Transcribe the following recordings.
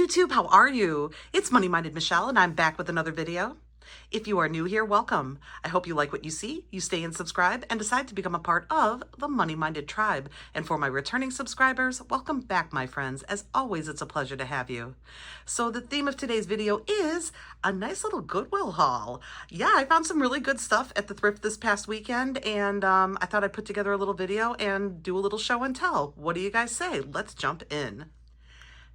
YouTube, how are you? It's Money Minded Michelle and I'm back with another video. If you are new here, welcome. I hope you like what you see, you stay and subscribe, and decide to become a part of the Money Minded tribe. And for my returning subscribers, welcome back, my friends. As always, it's a pleasure to have you. So the theme of today's video is a nice little Goodwill haul. Yeah, I found some really good stuff at the thrift this past weekend, and I thought I'd put together a little video and do a little show and tell. What do you guys say? Let's jump in.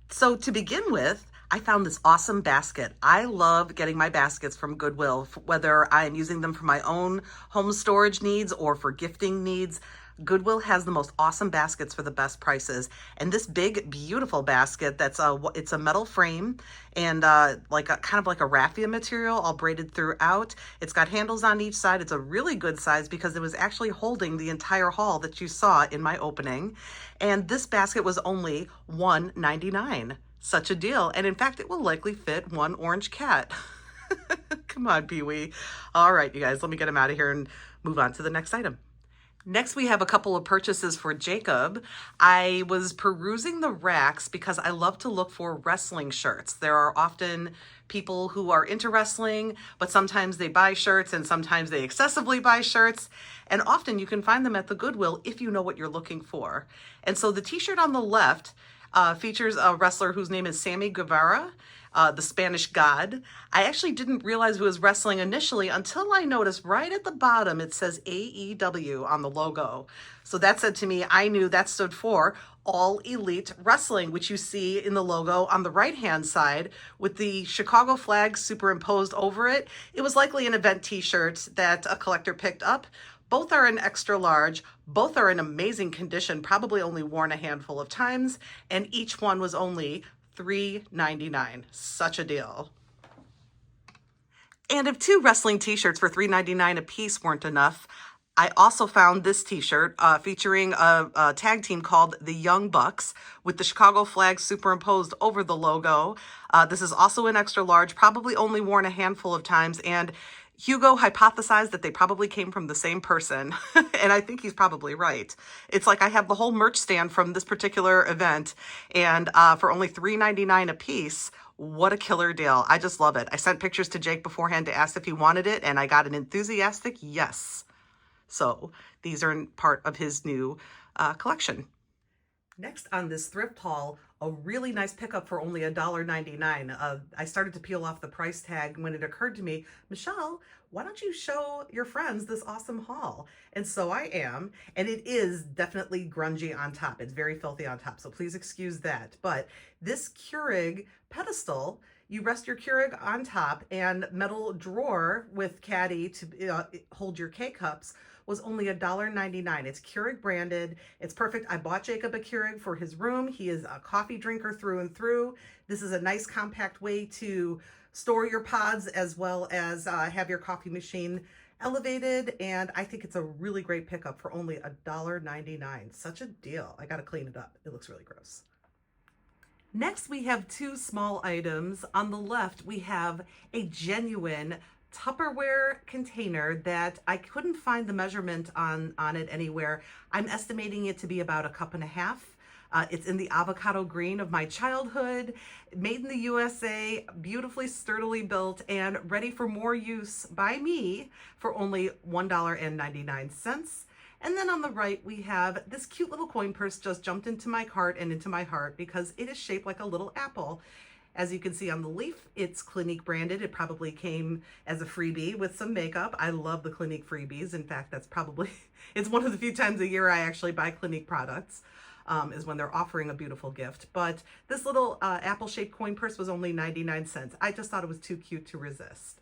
So to begin with, I found this awesome basket. I love getting my baskets from Goodwill, whether I'm using them for my own home storage needs or for gifting needs. Goodwill has the most awesome baskets for the best prices. And this big, beautiful basket it's a metal frame and kind of like a raffia material, all braided throughout. It's got handles on each side. It's a really good size because it was actually holding the entire haul that you saw in my opening. And this basket was only $1.99. Such a deal. And in fact, it will likely fit one orange cat. Come on, Pee-wee. All right, you guys, let me get him out of here and move on to the next item. Next, we have a couple of purchases for Jacob. I was perusing the racks because I love to look for wrestling shirts. There are often people who are into wrestling, but sometimes they buy shirts and sometimes they excessively buy shirts. And often you can find them at the Goodwill if you know what you're looking for. And so the t-shirt on the left features a wrestler whose name is Sammy Guevara, the Spanish God. I actually didn't realize who was wrestling initially until I noticed right at the bottom it says AEW on the logo. So that said to me, I knew that stood for All Elite Wrestling, which you see in the logo on the right-hand side with the Chicago flag superimposed over it. It was likely an event t-shirt that a collector picked up. Both are in extra large, both are in amazing condition, probably only worn a handful of times, and each one was only $3.99. Such a deal. And if two wrestling t-shirts for $3.99 a piece weren't enough, I also found this t-shirt featuring a tag team called the Young Bucks with the Chicago flag superimposed over the logo. This is also in extra large, probably only worn a handful of times, and Hugo hypothesized that they probably came from the same person, and I think he's probably right. It's like I have the whole merch stand from this particular event, and for only $3.99 a piece, what a killer deal. I just love it. I sent pictures to Jake beforehand to ask if he wanted it, and I got an enthusiastic yes. So these are part of his new collection. Next on this thrift haul, a really nice pickup for only $1.99. I started to peel off the price tag when it occurred to me, Michelle, why don't you show your friends this awesome haul? And so I am, and it is definitely grungy on top. It's very filthy on top, so please excuse that. But this Keurig pedestal, you rest your Keurig on top, and metal drawer with caddy to hold your K-cups was only $1.99. It's Keurig branded. It's perfect. I bought Jacob a Keurig for his room. He is a coffee drinker through and through. This is a nice compact way to store your pods as well as have your coffee machine elevated. And I think it's a really great pickup for only $1.99. Such a deal. I got to clean it up. It looks really gross. Next, we have two small items. On the left, we have a genuine Tupperware container that I couldn't find the measurement on it anywhere. I'm estimating it to be about 1.5 cups. It's in the avocado green of my childhood, made in the USA, beautifully sturdily built, and ready for more use by me for only $1.99. And then on the right, we have this cute little coin purse just jumped into my cart and into my heart because it is shaped like a little apple. As you can see on the leaf, it's Clinique branded. It probably came as a freebie with some makeup. I love the Clinique freebies. In fact, it's one of the few times a year I actually buy Clinique products, is when they're offering a beautiful gift. But this little apple-shaped coin purse was only 99 cents. I just thought it was too cute to resist.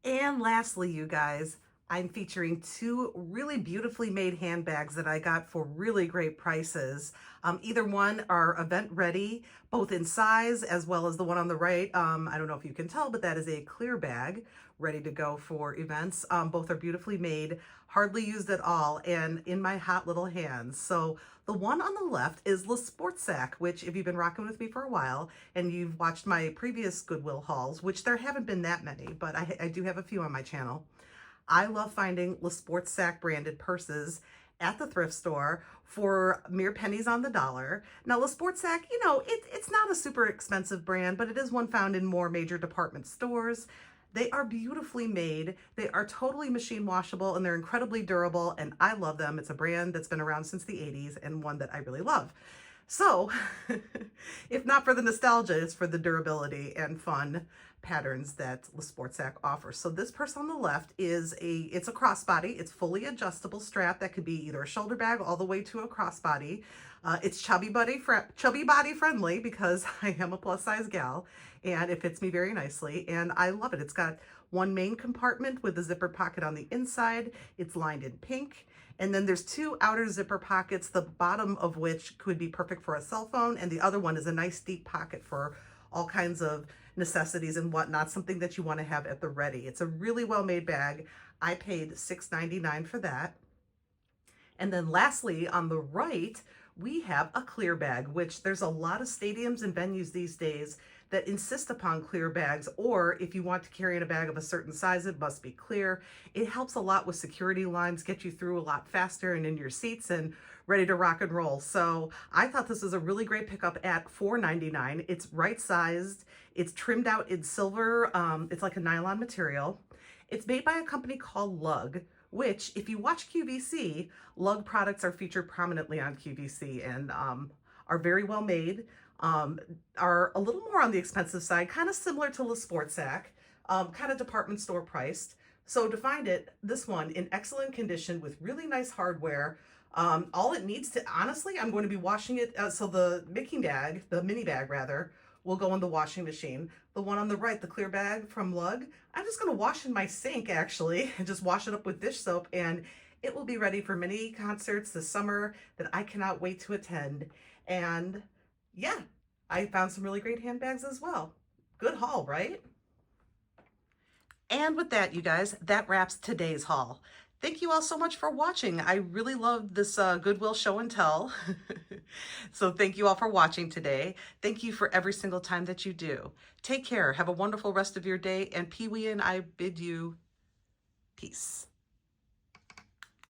And lastly, you guys, I'm featuring two really beautifully made handbags that I got for really great prices. Either one are event ready, both in size as well as the one on the right. I don't know if you can tell, but that is a clear bag ready to go for events. Both are beautifully made, hardly used at all, and in my hot little hands. So the one on the left is Le Sports Sac, which if you've been rocking with me for a while and you've watched my previous Goodwill hauls, which there haven't been that many, but I do have a few on my channel. I love finding Le Sports Sac branded purses at the thrift store for mere pennies on the dollar. Now, Le Sport Sac, you know, it's not a super expensive brand, but it is one found in more major department stores. They are beautifully made. They are totally machine washable and they're incredibly durable, and I love them. It's a brand that's been around since the 80s and one that I really love. So, if not for the nostalgia, it's for the durability and fun patterns that Le Sport Sac offers. So this purse on the left it's a crossbody. It's fully adjustable strap that could be either a shoulder bag all the way to a crossbody. It's chubby body friendly because I am a plus size gal and it fits me very nicely and I love it. It's got one main compartment with a zipper pocket on the inside. It's lined in pink. And then there's two outer zipper pockets, the bottom of which could be perfect for a cell phone. And the other one is a nice deep pocket for all kinds of necessities and whatnot, something that you want to have at the ready. It's a really well-made bag. I paid $6.99 for that. And then lastly, on the right, we have a clear bag, which there's a lot of stadiums and venues these days that insist upon clear bags, or if you want to carry in a bag of a certain size, it must be clear. It helps a lot with security lines, get you through a lot faster and in your seats and ready to rock and roll. So I thought this was a really great pickup at $4.99. It's right sized. It's trimmed out in silver. It's like a nylon material. It's made by a company called Lug, which if you watch QVC, Lug products are featured prominently on QVC and are very well made. Are a little more on the expensive side, kind of similar to Le Sport Sac, kind of department store priced. So to find it, this one in excellent condition with really nice hardware. All it needs to, honestly, I'm going to be washing it. So the mini bag rather, will go in the washing machine. The one on the right, the clear bag from Lug, I'm just going to wash in my sink actually and just wash it up with dish soap and it will be ready for many concerts this summer that I cannot wait to attend. And yeah, I found some really great handbags as well. Good haul, right? And with that, you guys, that wraps today's haul. Thank you all so much for watching. I really loved this Goodwill show and tell. So thank you all for watching today. Thank you for every single time that you do. Take care. Have a wonderful rest of your day. And Pee Wee and I bid you peace.